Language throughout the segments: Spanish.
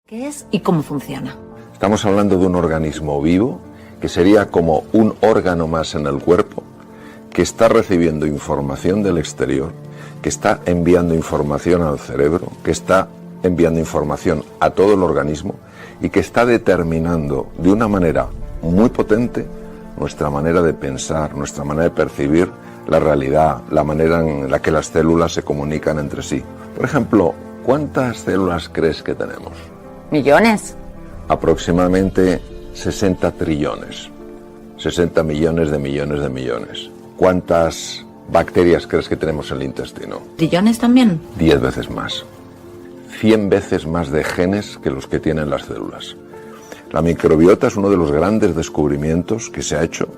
¿Qué es y cómo funciona? Estamos hablando de un organismo vivo que sería como un órgano más en el cuerpo, que está recibiendo información del exterior, que está enviando información al cerebro, que está enviando información a todo el organismo y que está determinando de una manera muy potente nuestra manera de pensar, nuestra manera de percibir la realidad, la manera en la que las células se comunican entre sí. Por ejemplo, ¿cuántas células crees que tenemos? Millones. Aproximadamente 60 trillones. 60 millones de millones de millones. ¿Cuántas bacterias crees que tenemos en el intestino? ¿Trillones también? 10 veces más. 100 veces más de genes que los que tienen las células. La microbiota es uno de los grandes descubrimientos que se ha hecho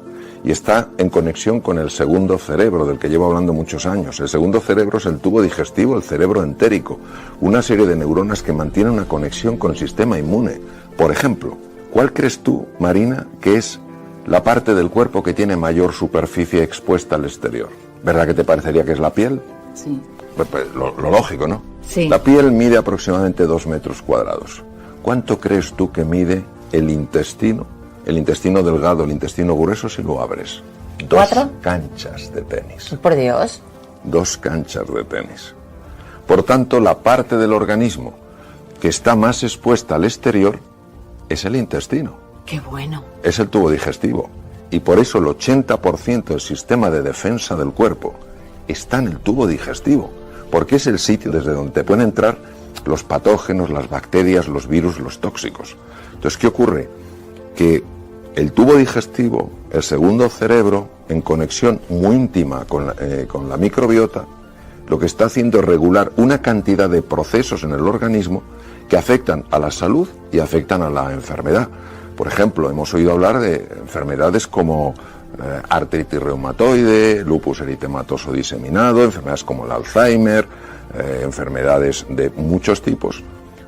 y está en conexión con el segundo cerebro, del que llevo hablando muchos años. El segundo cerebro es el tubo digestivo, el cerebro entérico, una serie de neuronas que mantienen una conexión con el sistema inmune. Por ejemplo, ¿cuál crees tú, Marina, que es la parte del cuerpo que tiene mayor superficie expuesta al exterior? ¿Verdad que te parecería que es la piel? Sí. Pues lo lógico, ¿no? Sí. La piel mide aproximadamente 2 metros cuadrados. ¿Cuánto crees tú que mide el intestino? El intestino delgado, el intestino grueso, si lo abres. 4 canchas de tenis. Por Dios. 2 canchas de tenis. Por tanto, la parte del organismo que está más expuesta al exterior es el intestino. Qué bueno. Es el tubo digestivo. Y por eso el 80% del sistema de defensa del cuerpo está en el tubo digestivo. Porque es el sitio desde donde te pueden entrar los patógenos, las bacterias, los virus, los tóxicos. Entonces, ¿qué ocurre? Que el tubo digestivo, el segundo cerebro, en conexión muy íntima con la microbiota, lo que está haciendo es regular una cantidad de procesos en el organismo que afectan a la salud y afectan a la enfermedad. Por ejemplo, hemos oído hablar de enfermedades como artritis reumatoide, lupus eritematoso diseminado, enfermedades como el Alzheimer, enfermedades de muchos tipos.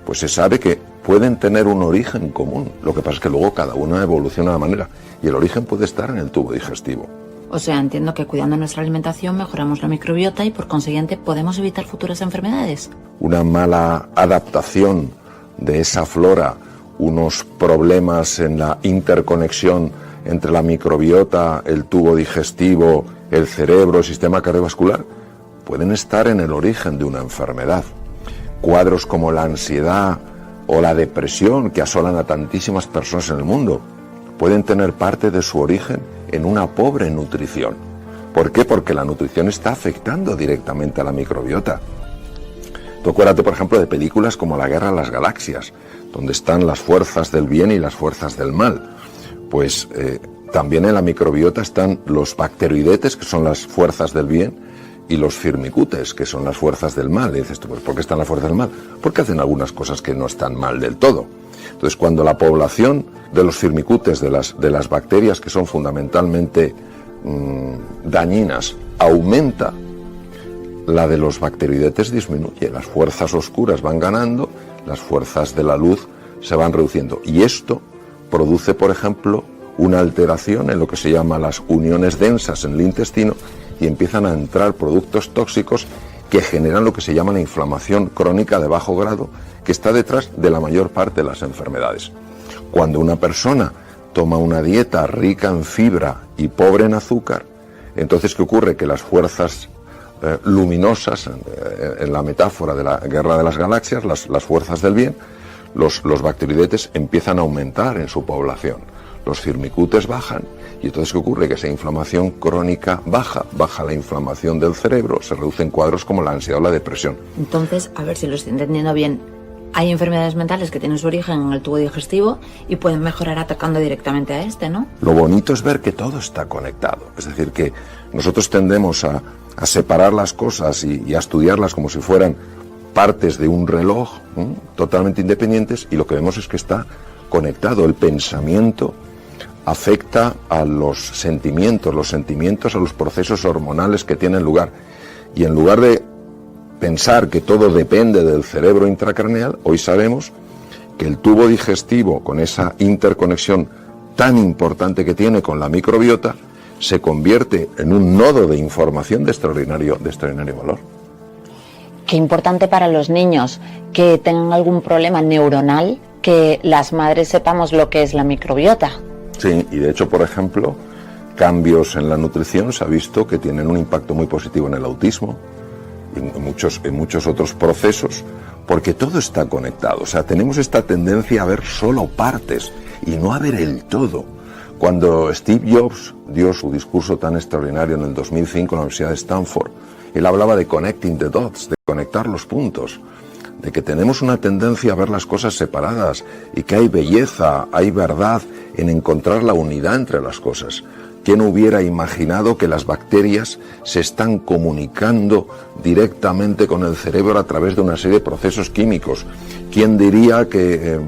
Pues se sabe que pueden tener un origen común. Lo que pasa es que luego cada una evoluciona de manera y el origen puede estar en el tubo digestivo. O sea, entiendo que cuidando nuestra alimentación mejoramos la microbiota y por consiguiente podemos evitar futuras enfermedades. Una mala adaptación de esa flora, unos problemas en la interconexión entre la microbiota, el tubo digestivo, el cerebro, el sistema cardiovascular, pueden estar en el origen de una enfermedad. Cuadros como la ansiedad o la depresión que asolan a tantísimas personas en el mundo pueden tener parte de su origen en una pobre nutrición. ¿Por qué? Porque la nutrición está afectando directamente a la microbiota. Tú acuérdate, por ejemplo, de películas como La Guerra de las Galaxias, donde están las fuerzas del bien y las fuerzas del mal. Pues también en la microbiota están los bacteroidetes, que son las fuerzas del bien, y los firmicutes, que son las fuerzas del mal. Y dices tú, pues ¿por qué están las fuerzas del mal? Porque hacen algunas cosas que no están mal del todo. Entonces, cuando la población de los firmicutes, de las bacterias que son fundamentalmente dañinas, aumenta, la de los bacteroidetes disminuye. Las fuerzas oscuras van ganando, las fuerzas de la luz se van reduciendo. Y esto produce, por ejemplo, una alteración en lo que se llama las uniones densas en el intestino, y empiezan a entrar productos tóxicos que generan lo que se llama la inflamación crónica de bajo grado, que está detrás de la mayor parte de las enfermedades. Cuando una persona toma una dieta rica en fibra y pobre en azúcar, entonces ¿qué ocurre? Que las fuerzas luminosas, en la metáfora de la Guerra de las Galaxias, las fuerzas del bien, los bacteroidetes empiezan a aumentar en su población. Los firmicutes bajan y entonces ¿qué ocurre? Que esa inflamación crónica baja la inflamación del cerebro, se reducen cuadros como la ansiedad o la depresión. Entonces, a ver si lo estoy entendiendo bien, hay enfermedades mentales que tienen su origen en el tubo digestivo y pueden mejorar atacando directamente a este, ¿no? Lo bonito es ver que todo está conectado, es decir, que nosotros tendemos a separar las cosas y a estudiarlas como si fueran partes de un reloj, totalmente independientes, y lo que vemos es que está conectado. El pensamiento afecta a los sentimientos a los procesos hormonales que tienen lugar, y en lugar de pensar que todo depende del cerebro intracraneal, hoy sabemos que el tubo digestivo, con esa interconexión tan importante que tiene con la microbiota, se convierte en un nodo de información de extraordinario valor. Qué importante para los niños que tengan algún problema neuronal que las madres sepamos lo que es la microbiota. Sí, y de hecho, por ejemplo, cambios en la nutrición se ha visto que tienen un impacto muy positivo en el autismo y en muchos otros procesos, porque todo está conectado. O sea, tenemos esta tendencia a ver solo partes y no a ver el todo. Cuando Steve Jobs dio su discurso tan extraordinario en el 2005 en la Universidad de Stanford, él hablaba de connecting the dots, de conectar los puntos, de que tenemos una tendencia a ver las cosas separadas y que hay belleza, hay verdad en encontrar la unidad entre las cosas. ¿Quién hubiera imaginado que las bacterias se están comunicando directamente con el cerebro a través de una serie de procesos químicos? ¿Quién diría que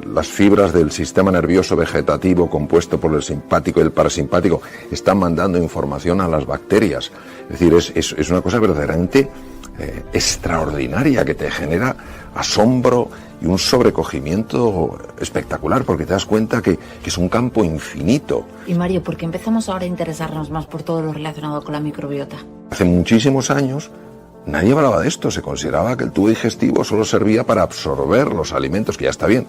las fibras del sistema nervioso vegetativo compuesto por el simpático y el parasimpático están mandando información a las bacterias? Es decir, es una cosa verdaderamente extraordinaria que te genera asombro y un sobrecogimiento espectacular, porque te das cuenta que es un campo infinito. Y Mario, ¿por qué empezamos ahora a interesarnos más por todo lo relacionado con la microbiota? Hace muchísimos años nadie hablaba de esto, se consideraba que el tubo digestivo solo servía para absorber los alimentos, que ya está bien,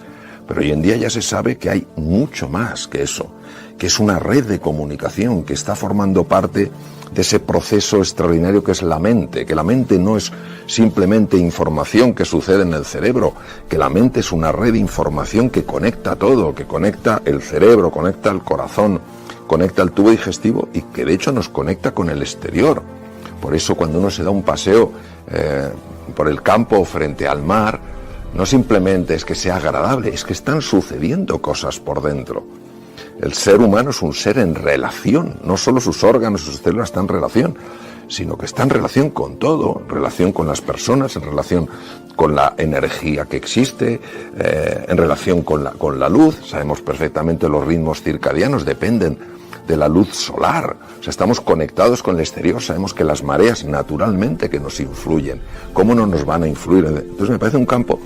pero hoy en día ya se sabe que hay mucho más que eso, que es una red de comunicación que está formando parte de ese proceso extraordinario que es la mente, que la mente no es simplemente información que sucede en el cerebro, que la mente es una red de información que conecta todo, que conecta el cerebro, conecta el corazón, conecta el tubo digestivo y que de hecho nos conecta con el exterior. Por eso cuando uno se da un paseo por el campo frente al mar, no simplemente es que sea agradable, es que están sucediendo cosas por dentro. El ser humano es un ser en relación, no solo sus órganos, sus células están en relación, sino que está en relación con todo, en relación con las personas, en relación con la energía que existe, en relación con la luz. Sabemos perfectamente los ritmos circadianos dependen de la luz solar. O sea, estamos conectados con el exterior, sabemos que las mareas naturalmente que nos influyen, ¿cómo no nos van a influir? Entonces me parece un campo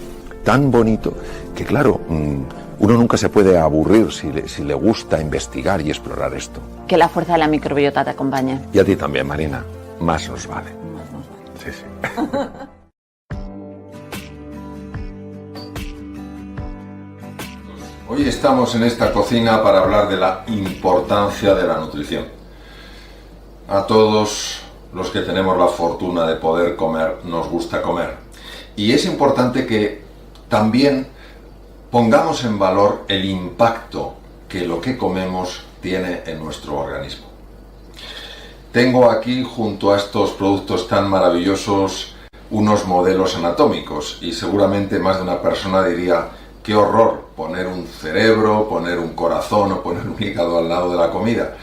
tan bonito que, claro, uno nunca se puede aburrir si le gusta investigar y explorar esto. Que la fuerza de la microbiota te acompañe. Y a ti también, Marina. Más nos vale. Más nos vale. Sí, sí. Hoy estamos en esta cocina para hablar de la importancia de la nutrición. A todos los que tenemos la fortuna de poder comer, nos gusta comer. Y es importante que también pongamos en valor el impacto que lo que comemos tiene en nuestro organismo. Tengo aquí, junto a estos productos tan maravillosos, unos modelos anatómicos y seguramente más de una persona diría: qué horror poner un cerebro, poner un corazón o poner un hígado al lado de la comida.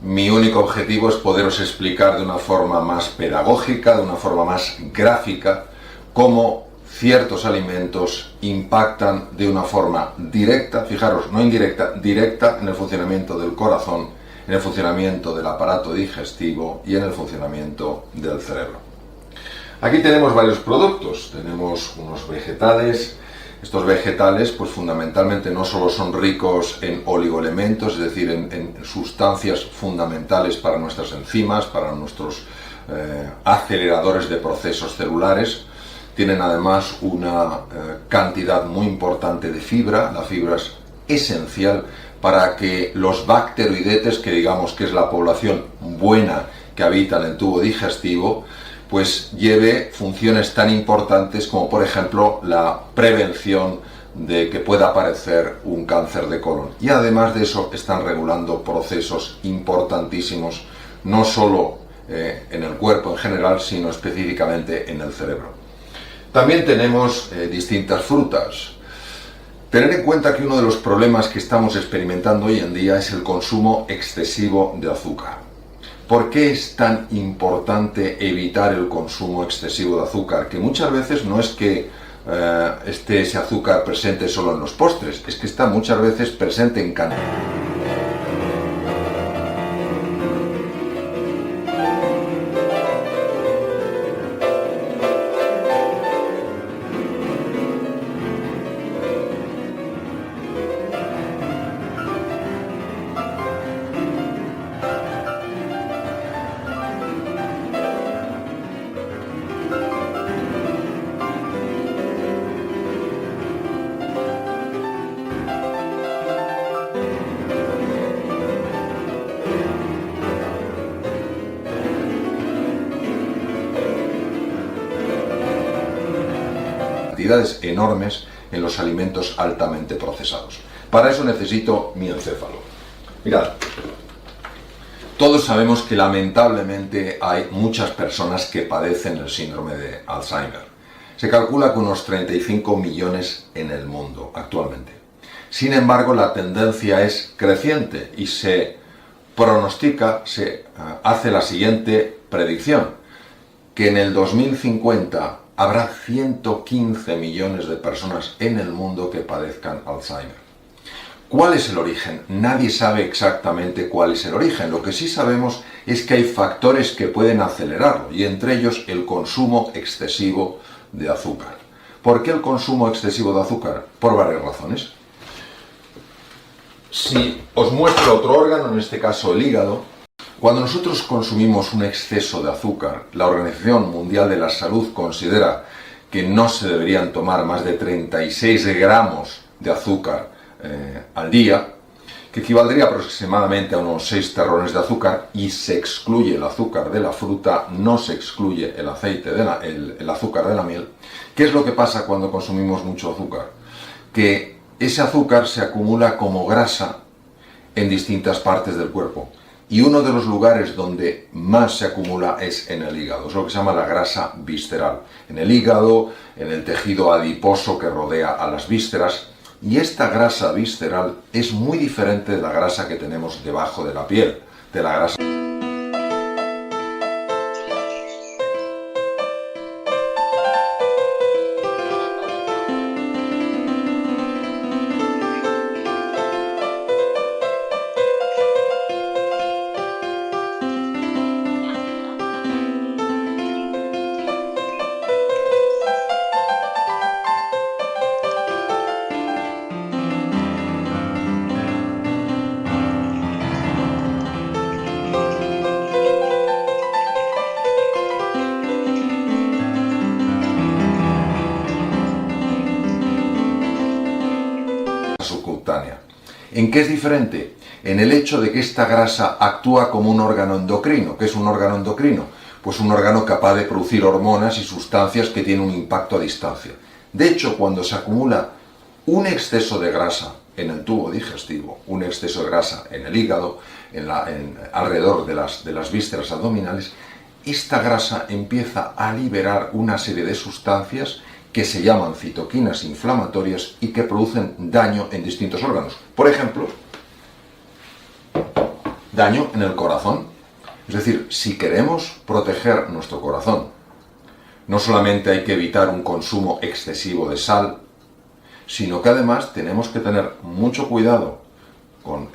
Mi único objetivo es poderos explicar de una forma más pedagógica, de una forma más gráfica, cómo ciertos alimentos impactan de una forma directa, fijaros, no indirecta, directa en el funcionamiento del corazón, en el funcionamiento del aparato digestivo y en el funcionamiento del cerebro. Aquí tenemos varios productos, tenemos unos vegetales. Estos vegetales, pues fundamentalmente no solo son ricos en oligoelementos, es decir, en sustancias fundamentales para nuestras enzimas, para nuestros aceleradores de procesos celulares, tienen además una cantidad muy importante de fibra. La fibra es esencial para que los bacteroidetes, que digamos que es la población buena que habita en el tubo digestivo, pues lleve funciones tan importantes como, por ejemplo, la prevención de que pueda aparecer un cáncer de colon. Y además de eso están regulando procesos importantísimos, no solo en el cuerpo en general, sino específicamente en el cerebro. También tenemos distintas frutas. Tener en cuenta que uno de los problemas que estamos experimentando hoy en día es el consumo excesivo de azúcar. ¿Por qué es tan importante evitar el consumo excesivo de azúcar? Que muchas veces no es que esté ese azúcar presente solo en los postres, es que está muchas veces presente en cantidad. cantidades enormes en los alimentos altamente procesados. Para eso necesito mi encéfalo. Mirad, todos sabemos que lamentablemente hay muchas personas que padecen el síndrome de Alzheimer. Se calcula que unos 35 millones en el mundo actualmente. Sin embargo, la tendencia es creciente y se pronostica, se hace la siguiente predicción, que en el 2050 habrá 115 millones de personas en el mundo que padezcan Alzheimer. ¿Cuál es el origen? Nadie sabe exactamente cuál es el origen. Lo que sí sabemos es que hay factores que pueden acelerarlo, y entre ellos el consumo excesivo de azúcar. ¿Por qué el consumo excesivo de azúcar? Por varias razones. Si os muestro otro órgano, en este caso el hígado, cuando nosotros consumimos un exceso de azúcar, la Organización Mundial de la Salud considera que no se deberían tomar más de 36 gramos de azúcar al día, que equivaldría aproximadamente a unos 6 terrones de azúcar, y se excluye el azúcar de la fruta, no se excluye el azúcar de la miel. ¿Qué es lo que pasa cuando consumimos mucho azúcar? Que ese azúcar se acumula como grasa en distintas partes del cuerpo, y uno de los lugares donde más se acumula es en el hígado. Es lo que se llama la grasa visceral. En el hígado, en el tejido adiposo que rodea a las vísceras. Y esta grasa visceral es muy diferente de la grasa que tenemos debajo de la piel, de la grasa. Subcutánea. ¿En qué es diferente? En el hecho de que esta grasa actúa como un órgano endocrino. ¿Qué es un órgano endocrino? Pues un órgano capaz de producir hormonas y sustancias que tienen un impacto a distancia. De hecho, cuando se acumula un exceso de grasa en el tubo digestivo, un exceso de grasa en el hígado, alrededor de las vísceras abdominales, esta grasa empieza a liberar una serie de sustancias que se llaman citoquinas inflamatorias y que producen daño en distintos órganos. Por ejemplo, daño en el corazón. Es decir, si queremos proteger nuestro corazón, no solamente hay que evitar un consumo excesivo de sal, sino que además tenemos que tener mucho cuidado con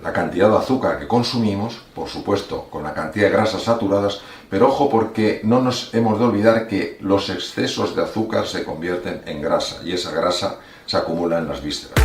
la cantidad de azúcar que consumimos, por supuesto, con la cantidad de grasas saturadas, pero ojo, porque no nos hemos de olvidar que los excesos de azúcar se convierten en grasa, y esa grasa se acumula en las vísceras.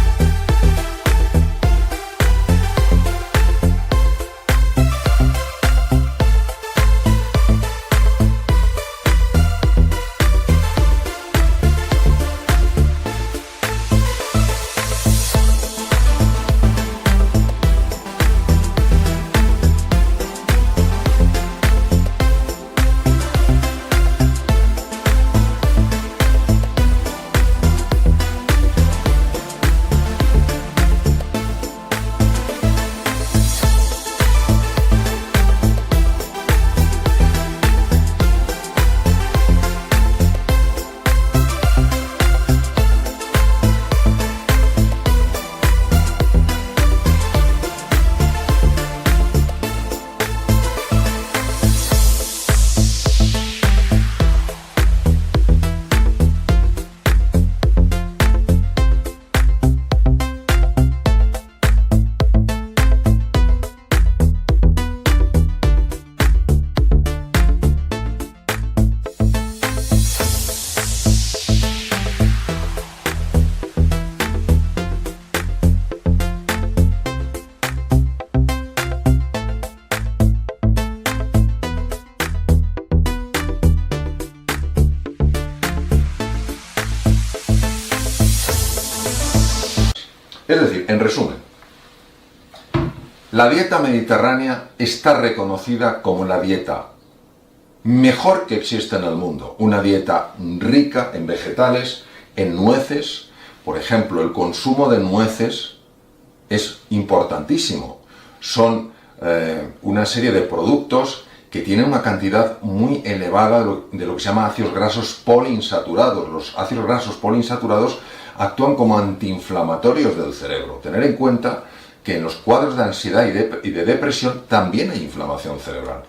Es decir, en resumen, la dieta mediterránea está reconocida como la dieta mejor que existe en el mundo. Una dieta rica en vegetales, en nueces. Por ejemplo, el consumo de nueces es importantísimo. Son una serie de productos que tienen una cantidad muy elevada de lo que se llama ácidos grasos poliinsaturados. Los ácidos grasos poliinsaturados actúan como antiinflamatorios del cerebro. Tener en cuenta que en los cuadros de ansiedad y de depresión también hay inflamación cerebral.